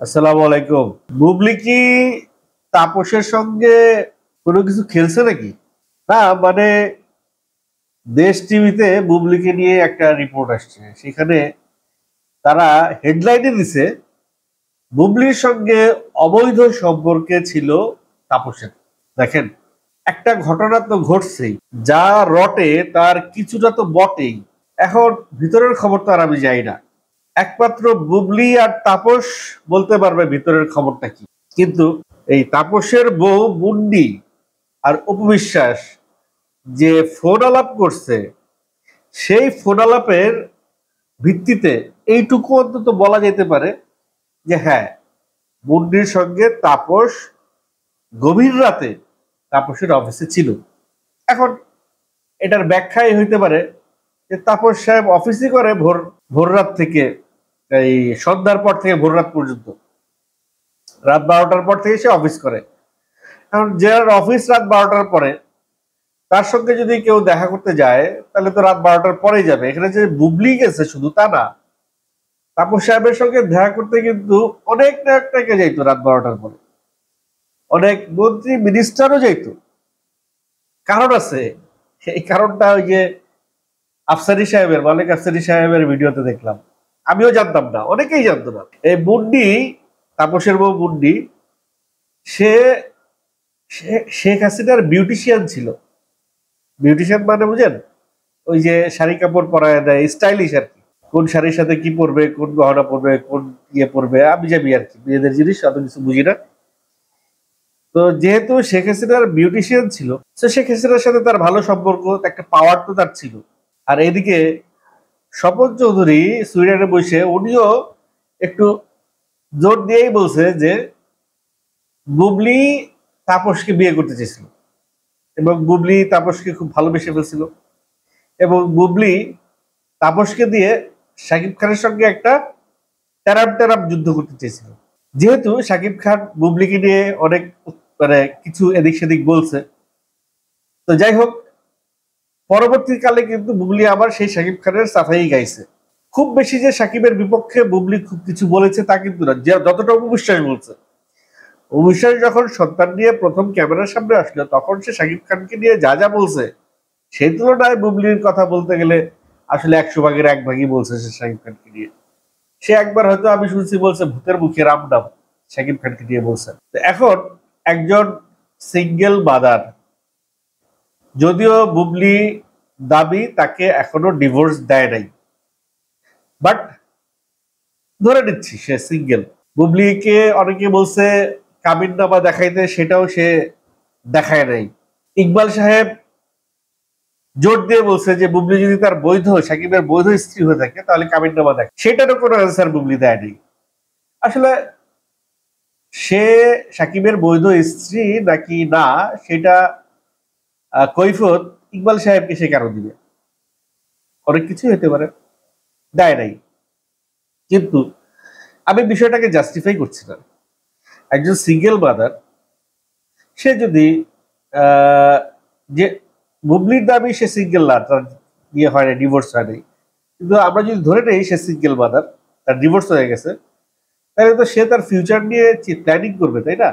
আসসালামু আলাইকুম। বুবলি কি তাপসের সঙ্গে কোনো কিছু খেলছে নাকি? না মানে দেশ টিভিতে বুবলিকে নিয়ে একটা রিপোর্ট আসছে, সেখানে তারা হেডলাইনে দিছে বুবলির সঙ্গে অবৈধ সম্পর্কে ছিল তাপসের। দেখেন, একটা ঘটনা তো ঘটছেই, যা রটে তার কিছুটা তো বটেই। এখন ভিতরের খবর তো আর আমি যাই না, একমাত্র বুবলি আর তাপস বলতে পারবে ভিতরের খবরটা কি। কিন্তু এই তাপসের বউ মুন্ডি আর অপবিশ্বাস যে ফোন আলাপ করছে, সেই ফোন আলাপের ভিত্তিতে এইটুকু অন্তত বলা যেতে পারে যে হ্যাঁ, মুন্ডির সঙ্গে তাপস গভীর রাতে তাপসের অফিসে ছিল। এখন এটার ব্যাখ্যাই হইতে পারে যে তাপস সাহেব অফিসই করে ভোর ভোর রাত থেকে, এই সন্ধ্যার পর থেকে ভোর রাত পর্যন্ত, রাত 12টার পর থেকে সে অফিস করে। এখন যার অফিস রাত 12টার পরে, তার সঙ্গে যদি কেউ দেখা করতে যায় তাহলে তো রাত 12টার পরেই যাবে। এখানে যে বুবলি গেছে শুধু তা না, তাপস সাহেবের সঙ্গে দেখা করতে কিন্তু অনেক নায়কটাকে যাইতো রাত 12টার পরে, অনেক মন্ত্রী মিনিস্টারও যাইতো। কারণ আছে, এই কারণটা ওই যে আফসারি সাহেবের, মালিক আফসারি সাহেবের ভিডিওতে দেখলাম। আমিও জানতাম না, অনেকেই জানতো না। এই মুন্ডি, তাপসের বউ মুন্ডি, সে শেখ হাসিনার বিউটিশিয়ান ছিল। বিউটিশিয়ান মানে বুঝেন, ওই যে শাড়ি কাপড় পরায় দেয়, স্টাইলিশ আর কি। কোন শাড়ির সাথে কি পরবে, কোন গহনা পরবে, কোন ইয়ে পরবে, আমি যাবি আর কি, মেয়েদের জিনিস অত কিছু বুঝি না। তো যেহেতু শেখ হাসিনার বিউটিশিয়ান ছিল, তো শেখ হাসিনার সাথে তার ভালো সম্পর্ক, একটা পাওয়ার তো তার ছিল। আর এদিকে স্বপন চৌধুরী সুইডেনে বসে উনিও একটু জোর দিয়েই বলছে যে বুবলি তাপসকে বিয়ে করতে চেয়েছিল, এবং বুবলি তাপসকে খুব ভালোবেসে ফেলছিল, এবং বুবলি তাপসকে দিয়ে শাকিব খানের সঙ্গে একটা ট্যারাম ট্যারাম যুদ্ধ করতে চেয়েছিল। যেহেতু শাকিব খান বুবলিকে নিয়ে অনেক মানে কিছু এদিক সেদিক বলছে, তো যাই হোক, পরবর্তীকালে কিন্তু বুবলি আবার সেই শাকিব খানের সাফাই গাইছে। খুব বেশি যে শাকিবের বিপক্ষে বুবলি খুব কিছু বলেছে তা কিন্তু না, যে যতটা অবিশ্বাস বলছে। অবিশ্বাস যখন সন্তান নিয়ে প্রথম ক্যামেরার সামনে আসলো, তখন সে শাকিব খানকে নিয়ে যা যা বলছে, সেই তুলনায় বুবলির কথা বলতে গেলে আসলে 100 ভাগের 1 ভাগই বলছে সে শাকিব খানকে নিয়ে। সে একবার হয়তো আমি শুনছি বলছে ভূতের মুখে রাম নাম, শাকিব খানকে দিয়ে বলছে। এখন একজন সিঙ্গেল মাদার, যদিও বুবলি দাবি তাকে এখনো ডিভোর্স দেয় নাই, বাট ধরে নিচ্ছি সে সিঙ্গেল। বুবলিকে অনেকে বলছে কাবিননামা দেখাইতে, সেটাও সে দেখায় নাই। ইকবাল সাহেব জোর দিয়ে বলছে যে বুবলি যদি তার বৈধ, সাকিবের বৈধ স্ত্রী হয়ে থাকে তাহলে কাবিননামা দেখ, সেটারও কোনো অ্যান্সার বুবলি দেয়নি। আসলে সে সাকিবের বৈধ স্ত্রী নাকি না, সেটা কৈফত ইকবাল সাহেবকে সে কেন দিবে? অনেক কিছু হতে পারে, দেয় নাই। কিন্তু আমি বিষয়টাকে জাস্টিফাই করছি না। একজন সিঙ্গেল মাদার, সে যদি আহ, যে বুবলির দাবি সে সিঙ্গেল না, তার ইয়ে হয় না, ডিভোর্স হয় নাই, কিন্তু আমরা যদি ধরে নেই সে সিঙ্গেল মাদার, তার ডিভোর্স হয়ে গেছে, তাহলে তো সে তার ফিউচার নিয়ে প্ল্যানিং করবে, তাই না?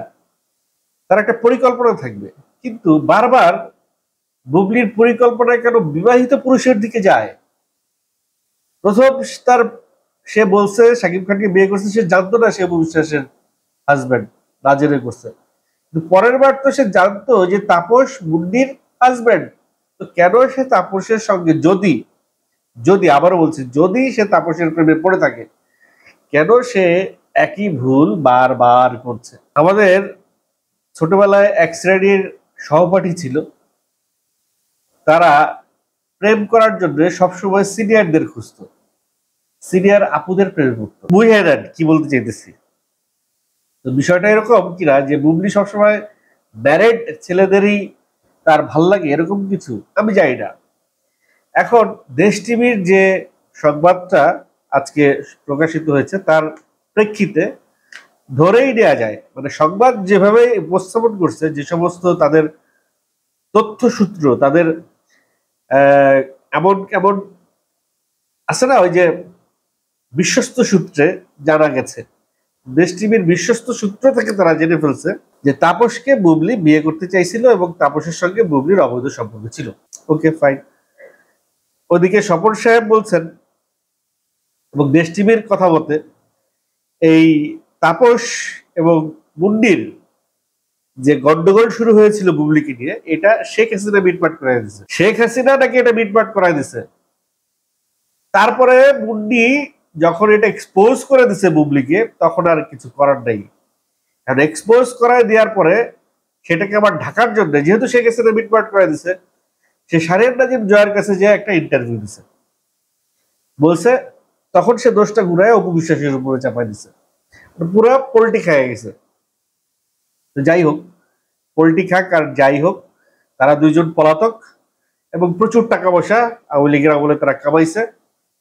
তার একটা পরিকল্পনা থাকবে। কিন্তু বারবার বুবলির পরিকল্পনা কেন বিবাহিত পুরুষের দিকে যায়? প্রথম তার, সে বলছে শাকিব খানকে বিয়ে করছে, সে জানতো না সে অবিশ্বাসের হাজবেন্ড, না জেনে করছে। কিন্তু পরের বার তো সে জানতো যে তাপস মুন্ডির হাজবেন্ড। তো কেন সে তাপসের সঙ্গে, যদি যদি আবারও বলছি, যদি সে তাপসের প্রেমে পড়ে থাকে, কেন সে একই ভুল বারবার করছে? আমাদের ছোটবেলায় এক শ্রেণীর সহপাঠী ছিল, তারা প্রেম করার জন্য সবসময় সিনিয়রদের খুঁজতো, সিনিয়র আপুদের প্রেমে পড়তো। বুঝে নেন কি বলতে চাইতেছি। তো বিষয়টা এরকম কিনা যে বুবলি সবসময় ম্যারেড ছেলেদেরই তার ভাল লাগে এরকম কিছু, আমি জানি না। এখন দেশ টিভির যে সংবাদটা আজকে প্রকাশিত হয়েছে, তার প্রেক্ষিতে ধরেই নেওয়া যায়, মানে সংবাদ যেভাবে উপস্থাপন করছে, যে সমস্ত তাদের তথ্যসূত্র, তাদের এমন এমন আছে না, ওই যে বিশ্বস্ত সূত্রে জানা গেছে, দেশ টিভির বিশ্বস্ত সূত্র থেকে তারা জেনে ফেলছে যে তাপসকে বুবলি বিয়ে করতে চাইছিল এবং তাপসের সঙ্গে বুবলির অবৈধ সম্পর্ক ছিল। Okay fine. ওদিকে স্বপন সাহেব বলছেন এবং দেশ টিভির কথা মতে এই তাপস এবং মুন্ডির যে গন্ডগোল শুরু হয়েছিল বুবলিকে নিয়ে, এটা শেখ হাসিনা মিটমাট করাই দিছে। শেখ হাসিনা নাকি এটা মিটমাট করাই দিছে। তারপরে মুন্ডি যখন এটা এক্সপোজ করে দিছে বুবলিকে, তখন আর কিছু করার নাই। কারণ এক্সপোজ করায় দেওয়ার পরে সেটাকে আবার ঢাকার জন্য, যেহেতু শেখ হাসিনা মিটমাট করাই দিছে, সে শাহরিয়ার নাজিম জয়ের কাছে যে একটা ইন্টারভিউ দিছে, বলছে তখন সে দোষটা ঘুরায় অপু বিশ্বাসের উপরে চাপাই দিছে। পুরো পোল্টি খায় গেছে। যাই হোক, পোল্টি খাক আর যাই হোক, তারা দুইজন পলাতক এবং প্রচুর টাকা পয়সা আওয়ামী লীগের আমলে তারা কামাইছে।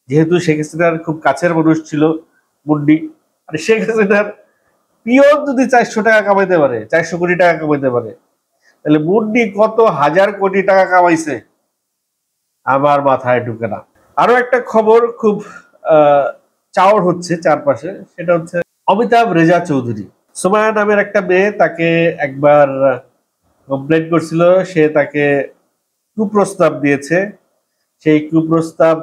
যেহেতু শেখ হাসিনার খুব কাছের মানুষ ছিল মুন্ডি, আর শেখ হাসিনার পিওর যদি 400 টাকা কামাইতে পারে, 400 কোটি টাকা কামাইতে পারে, তাহলে মুন্ডি কত হাজার কোটি টাকা কামাইছে আমার মাথায় ঢুকে না। আরো একটা খবর খুব চাওয়ার হচ্ছে চারপাশে, সেটা হচ্ছে অমিতাভ রেজা চৌধুরী। সুমাইয়া নামের একটা মেয়ে তাকে একবার কমপ্লেন করছিল, সে তাকে কুপ্রস্তাব দিয়েছে। সেই কুপ্রস্তাব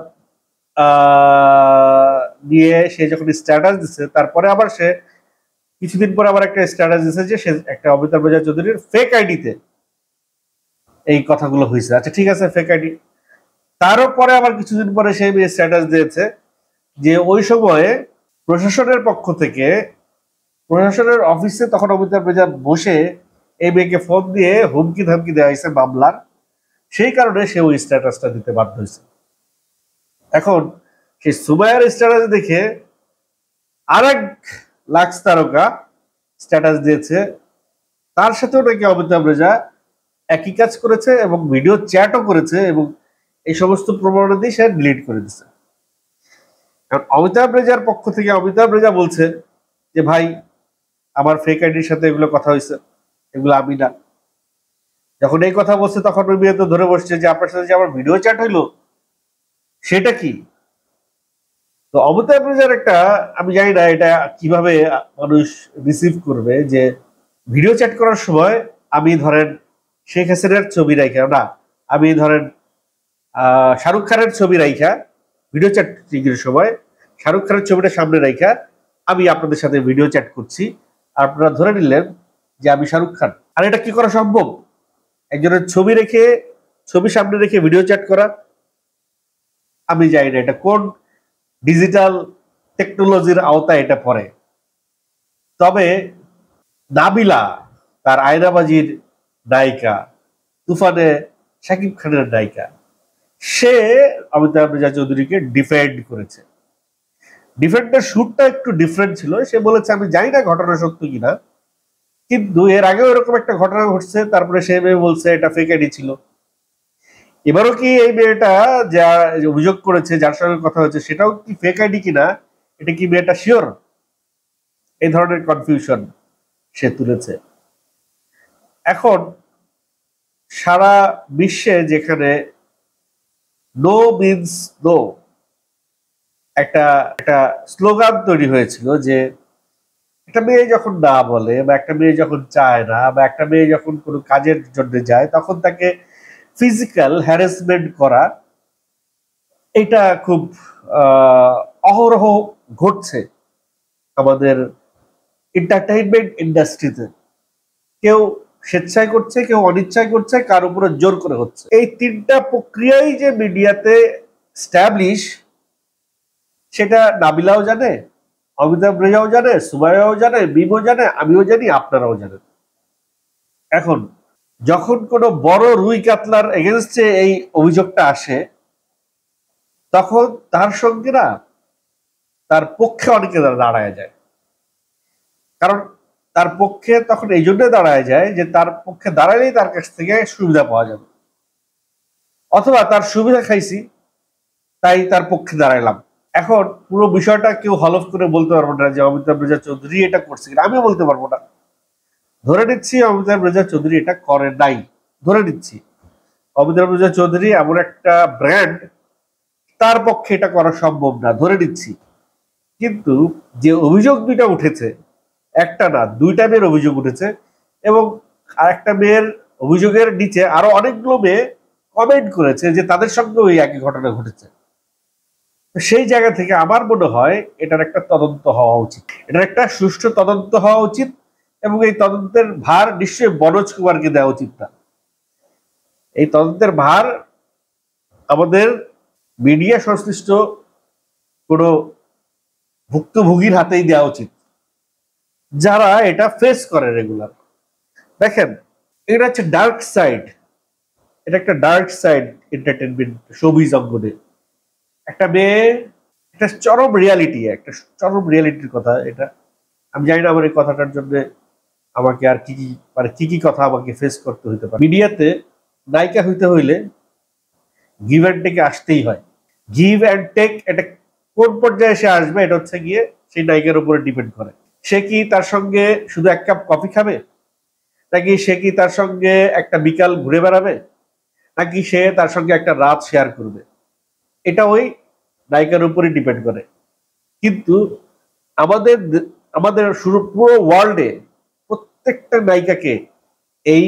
নিয়ে সে যখন স্ট্যাটাস দিচ্ছে, তারপরে আবার সে কিছুদিন পর আবার একটা স্ট্যাটাস দিচ্ছে যে সে একটা অমিতাভ রেজা চৌধুরীর ফেক আইডিতে এই কথাগুলো হয়েছে। আচ্ছা ঠিক আছে, ফেক আইডি। তারও পরে আবার কিছুদিন পরে সেই মেয়ে স্ট্যাটাস দিয়েছে যে ওই সময়ে প্রশাসনের পক্ষ থেকে, প্রশাসনের অফিসে তখন অমিতাভ রেজা বসে এই মেয়েকে ফোন দিয়ে হুমকি ধামকি দেওয়া হয়েছে মামলার, সেই কারণে সে ওই স্ট্যাটাসটা দিতে বাধ্য হয়েছে। এখন সেই সুমাইয়ার স্ট্যাটাস দেখে আরেক লাক্স তারকা স্ট্যাটাস দিয়েছে, তার সাথেও নাকি অমিতাভ রেজা একই কাজ করেছে এবং ভিডিও চ্যাটও করেছে, এবং এই সমস্ত প্রমাণাদি দিয়ে সে ডিলিট করে দিচ্ছে। কারণ অমিতাভ রেজার পক্ষ থেকে অমিতাভ রেজা বলছে যে ভাই আমার ফেক আইডির সাথে এগুলো কথা হয়েছে, এগুলো আমি না। যখন এই কথা বলছে তখন ওই মেয়ে তো ধরে বসছে যে আপনার সাথে যে আমার ভিডিও চ্যাট হইলো সেটা কি। তো অমিতাভ রেজার একটা, আমি জানি না এটা কিভাবে মানুষ রিসিভ করবে, যে ভিডিও চ্যাট করার সময় আমি ধরেন শেখ হাসিনার ছবি রাইখা, না আমি ধরেন শাহরুখ খানের ছবি রাইখা ভিডিও চ্যাটিং এর সময় শাহরুখ খানের ছবিটা সামনে রাইখা আমি আপনাদের সাথে ভিডিও চ্যাট করছি, আর আপনারা ধরে নিলেন যে আমি শাহরুখ খান। আর এটা কি করা সম্ভব? একজনের ছবি রেখে, ছবি সামনে রেখে ভিডিও চ্যাট করা? আমি জানি না এটা কোন ডিজিটাল টেকনোলজির আওতায় এটা পড়ে। তবে নাবিলা, তার আয়নাবাজির নায়িকা, তুফানে শাকিব খানের নায়িকা, সে অমিতাভ রেজা চৌধুরীকে ডিফেন্ড করেছে। ডিফেন্ডের শুটটা একটু ডিফারেন্ট ছিল। সে বলেছে আমি জানি না ঘটনা সত্য কিনা, কিন্তু এর আগেও এরকম একটা ঘটনা ঘটছে, তারপরে সে মেয়ে বলছে এটা ফেক আইডি ছিল। এবারও কি এই মেয়েটা যা অভিযোগ করেছে, যার সঙ্গে কথা হয়েছে, সেটাও কি ফেক আইডি কিনা, এটা কি মেয়েটা শিওর? এই ধরনের কনফিউশন সে তুলেছে। এখন সারা বিশ্বে যেখানে নো মিনস নো একটা একটা স্লোগান তৈরি হয়েছিল, যে একটা মেয়ে যখন না বলে, বা একটা মেয়ে যখন চায় না, বা একটা মেয়ে যখন কোনো কাজের জন্য যায়, তখন তাকে ফিজিক্যাল হ্যারাসমেন্ট করা, এটা খুব অহরহ ঘটছে আমাদের এন্টারটেইনমেন্ট ইন্ডাস্ট্রিতে। কেউ স্বেচ্ছায় করছে, কেউ অনিচ্ছায় করছে, কার উপরে জোর করে হচ্ছে। এই তিনটা প্রক্রিয়াই যে মিডিয়াতে স্ট্যাবলিশ, সেটা নাবিলাও জানে, অমিতাভ রেজাও জানে, সুমাইয়াও জানে, মিমও জানে, আমিও জানি, আপনারাও জানেন। এখন যখন কোনো বড় রুই কাতলার এগেনস্টে এই অভিযোগটা আসে, তখন তার সঙ্গে না তার পক্ষে অনেকে দাঁড়ায় যায়। কারণ তার পক্ষে তখন এই জন্য দাঁড়ায় যায় যে তার পক্ষে দাঁড়ালেই তার কাছ থেকে সুবিধা পাওয়া যাবে, অথবা তার সুবিধা খাইছি তাই তার পক্ষে দাঁড়াইলাম। এখন পুরো বিষয়টা কেউ হলফ করে বলতে পারবো না যে অমিতাভ রেজা চৌধুরী এটা করছে কিনা, আমিও বলতে পারবো না। ধরে নিচ্ছি অমিতাভ রেজা চৌধুরী এটা করে নাই, ধরে নিচ্ছি অমিতাভ রেজা চৌধুরী এমন একটা ব্র্যান্ড, তার পক্ষে এটা করা সম্ভব না, ধরে নিচ্ছি। কিন্তু যে অভিযোগ দুইটা উঠেছে, একটা না, দুইটা মেয়ের অভিযোগ উঠেছে এবং আরেকটা মেয়ের অভিযোগের নিচে আরো অনেকগুলো মেয়ে কমেন্ট করেছে যে তাদের সঙ্গে ওই একই ঘটনা ঘটেছে। সেই জায়গা থেকে আমার মনে হয় এটার একটা তদন্ত হওয়া উচিত, এটার একটা সুষ্ঠু তদন্ত হওয়া উচিত এবং এই তদন্তের ভার নিশ্চয়ই মনোজ কুমারকে দেওয়া উচিত না। এই তদন্তের ভার আমাদের মিডিয়া সংশ্লিষ্ট কোনো ভুক্তভোগীর হাতেই দেওয়া উচিত, যারা এটা ফেস করে রেগুলার। দেখেন, এটা হচ্ছে ডার্ক সাইড, এটা একটা ডার্ক সাইড এন্টারটেনমেন্ট শোবিজ অঙ্গনে। একটা মেয়ে, একটা চরম রিয়ালিটি, একটা চরম রিয়ালিটির কথা এটা। আমি জানি না আমার এই কথাটার জন্য আমাকে আর কি কি মানে কি কি কথা আমাকে ফেস করতে হইতে পারে। মিডিয়াতে নায়িকা হইতে হইলে গিভ অ্যান্ড টেকে আসতেই হয়। গিভ অ্যান্ড টেক এটা কোন পর্যায়ে সে আসবে এটা হচ্ছে গিয়ে সেই নায়িকার উপরে ডিপেন্ড করে। সে কি তার সঙ্গে শুধু এক কাপ কফি খাবে, নাকি সে কি তার সঙ্গে একটা বিকাল ঘুরে বেড়াবে, নাকি সে তার সঙ্গে একটা রাত শেয়ার করবে, এটা ওই নায়িকার উপরে ডিপেন্ড করে। কিন্তু আমাদের আমাদের পুরো ওয়ার্ল্ডে প্রত্যেকটা নায়িকাকে এই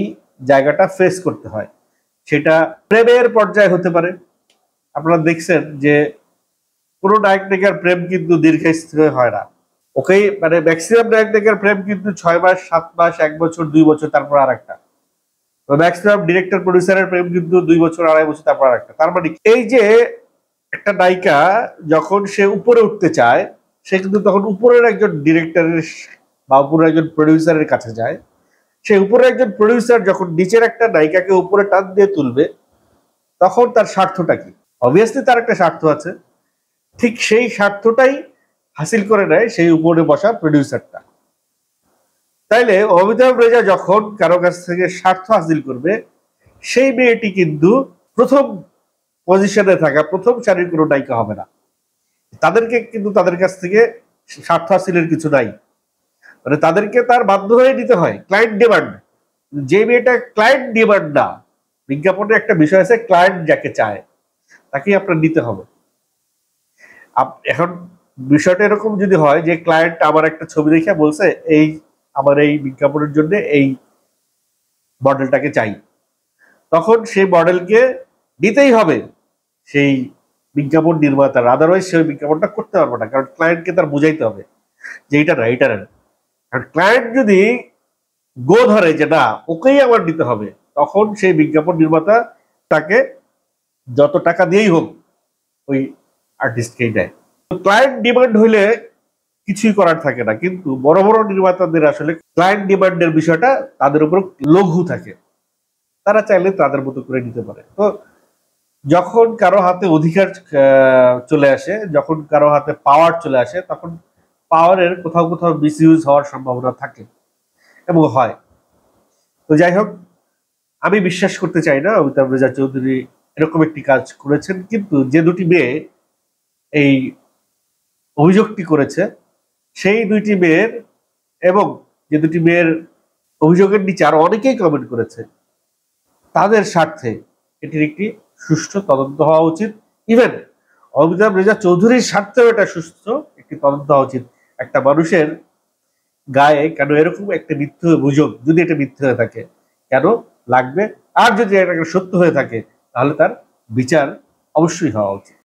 জায়গাটা ফেস করতে হয়। সেটা প্রেমের পর্যায়ে হতে পারে। আপনারা দেখছেন যে কোনো নায়ক নায়িকার প্রেম কিন্তু দীর্ঘস্থায়ী হয় না। ওকেই মানে ম্যাক্সিমাম নায়ক নায়িকার প্রেম কিন্তু 6 মাস, 7 মাস, 1 বছর, 2 বছর, তারপর আর একটা। ম্যাক্সিমাম ডিরেক্টর প্রডিউসারের প্রেম কিন্তু 2 বছর, 2.5 বছর, তারপর আর একটা। তার মানে এই যে একটা নায়িকা যখন সে উপরে উঠতে চায়, সে কিন্তু তখন উপরের একজন ডিরেক্টরের বা উপরের একজন প্রডিউসারের কাছে যায়। সে উপরের একজন প্রডিউসার যখন নিচের একটা নায়িকাকে উপরে টান দিয়ে তুলবে, তখন তার স্বার্থটা কি? অবভিয়াসলি তার একটা স্বার্থ আছে। ঠিক সেই স্বার্থটাই হাসিল করে নেয় সেই উপরে বসা প্রডিউসারটা। তাইলে অমিতাভ রেজা যখন কারো কাছ থেকে স্বার্থ হাসিল করবে, সেই মেয়েটি কিন্তু প্রথম পজিশনে থাকা, প্রথম সারির কোনো নায়িকা হবে না। তাদেরকে কিন্তু তাদের কাছ থেকে স্বার্থ হাসিলের কিছু নাই, মানে তাদেরকে তার বাধ্য হয়ে নিতে হয়, ক্লায়েন্ট ডিমান্ড। যে মেয়েটা ক্লায়েন্ট ডিমান্ড না, বিজ্ঞাপনে একটা বিষয় আছে, ক্লায়েন্ট যাকে চায় তাকেই আপনার নিতে হবে। এখন বিষয়টা এরকম যদি হয় যে ক্লায়েন্ট আমার একটা ছবি দেখে বলছে এই আমার এই বিজ্ঞাপনের জন্য এই মডেলটাকে চাই, তখন সেই মডেলকে দিতেই হবে সেই বিজ্ঞাপন নির্মাতার, আদারওয়াইজ সেই বিজ্ঞাপনটা করতে পারবে না। কারণ ক্লায়েন্টকে তার বুঝাইতে হবে যে এইটা না, এইটা না। কারণ ক্লায়েন্ট যদি গো ধরে যে না ওকেই আমার দিতে হবে, তখন সেই বিজ্ঞাপন নির্মাতা তাকে যত টাকা দিয়েই হোক ওই আর্টিস্টকেই দেয়। ক্লায়েন্ট ডিমান্ড হইলে কিছুই করার থাকে না। কিন্তু বড় বড় নির্মাতাদের আসলে ক্লায়েন্ট ডিমান্ডের বিষয়টা তাদের উপর লঘু থাকে, তারা চাইলে তাদের মতো করে নিতে পারে। তো যখন কারো হাতে অধিকার চলে আসে, যখন কারো হাতে পাওয়ার চলে আসে, তখন পাওয়ারের কোথাও কোথাও মিসইউজ হওয়ার সম্ভাবনা থাকে এবং হয়। তো যাই হোক, আমি বিশ্বাস করতে চাই না অমিতাভ রেজা চৌধুরী এরকম একটি কাজ করেছেন। কিন্তু যে দুটি মেয়ে এই অভিযোগটি করেছে, সেই দুইটি মেয়ের এবং যে দুটি মেয়ের অভিযোগের নিচে আরো অনেকেই কমেন্ট করেছে, তাদের স্বার্থে এটির একটি সুষ্ঠু তদন্ত হওয়া উচিত। ইভেন অমিতাভ রেজা চৌধুরীর স্বার্থেও এটা সুষ্ঠু একটি তদন্ত হওয়া উচিত। একটা মানুষের গায়ে কেন এরকম একটা মিথ্যে অভিযোগ, যদি এটা মিথ্যে হয়ে থাকে কেন লাগবে, আর যদি এটা সত্য হয়ে থাকে তাহলে তার বিচার অবশ্যই হওয়া উচিত।